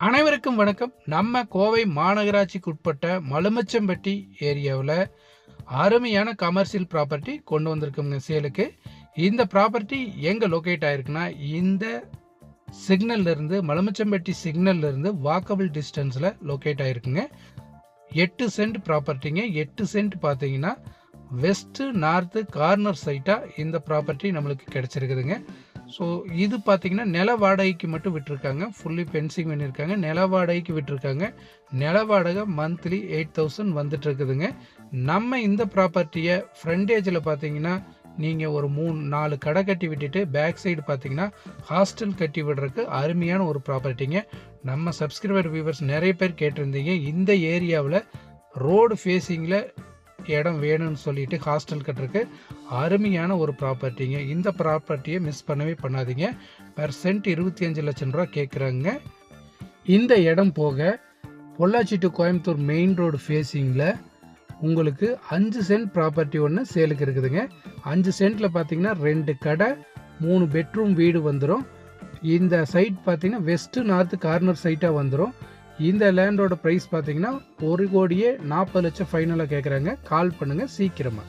அனைவருக்கும் வணக்கம். நம்ம கோவை மாநகராட்சிக்குட்பட்ட மலுமிச்சம்பட்டி ஏரியாவில் அருமையான கமர்ஷியல் ப்ராப்பர்ட்டி கொண்டு வந்திருக்கோங்க சேலுக்கு. இந்த ப்ராப்பர்ட்டி எங்கே லொக்கேட் ஆயிருக்குன்னா, இந்த சிக்னல்லேருந்து மலுமிச்சம்பட்டி சிக்னல்லேருந்து வாக்கபிள் டிஸ்டன்ஸில் லொக்கேட் ஆயிருக்குங்க. 8 சென்ட் ப்ராப்பர்ட்டிங்க. 8 சென்ட் பார்த்தீங்கன்னா வெஸ்ட்டு நார்த்து கார்னர் சைட்டாக இந்த ப்ராப்பர்ட்டி நம்மளுக்கு கிடச்சிருக்குதுங்க. ஸோ இது பார்த்தீங்கன்னா நில வாடகைக்கு மட்டும் விட்டுருக்காங்க. ஃபுல்லி ஃபென்சிங் பண்ணியிருக்காங்க. நில வாடகைக்கு விட்டுருக்காங்க. நில வாடகை மந்த்லி 8000 வந்துட்டு இருக்குதுங்க. நம்ம இந்த ப்ராப்பர்ட்டியை ஃப்ரண்டேஜில் பார்த்தீங்கன்னா நீங்கள் ஒரு 3-4 கடை கட்டி விட்டுட்டு பேக் சைடு பார்த்தீங்கன்னா ஹாஸ்டல் கட்டி விடுறதுக்கு அருமையான ஒரு ப்ராப்பர்ட்டிங்க. நம்ம சப்ஸ்கிரைபர் வியூவர்ஸ் நிறைய பேர் கேட்டிருந்தீங்க, இந்த ஏரியாவில் ரோடு ஃபேஸிங்கில் இடம் வேணும்னு சொல்லிட்டு ஹாஸ்டல் கட்டுறதுக்கு அருமையான ஒரு ப்ராப்பர்ட்டிங்க. இந்த ப்ராப்பர்ட்டியை மிஸ் பண்ணவே பண்ணாதீங்க. பெர் சென்ட் 25 லட்சம் ரூபா கேட்குறாங்க. இந்த இடம் போக Pollachi to Coimbatore main road ஃபேஸிங்கில் உங்களுக்கு 5 சென்ட் ப்ராப்பர்ட்டி ஒன்று சேலுக்கு இருக்குதுங்க. 5 சென்ட்டில் பார்த்தீங்கன்னா 2 கடை 3 பெட்ரூம் வீடு வந்துடும். இந்த சைட் பார்த்தீங்கன்னா வெஸ்ட்டு நார்த்து கார்னர் சைட்டாக வந்துடும். இந்த லேண்டோட ப்ரைஸ் பார்த்தீங்கன்னா 1,40,40,00,000 ஃபைனலாக கேட்குறாங்க. கால் பண்ணுங்கள் சீக்கிரமாக.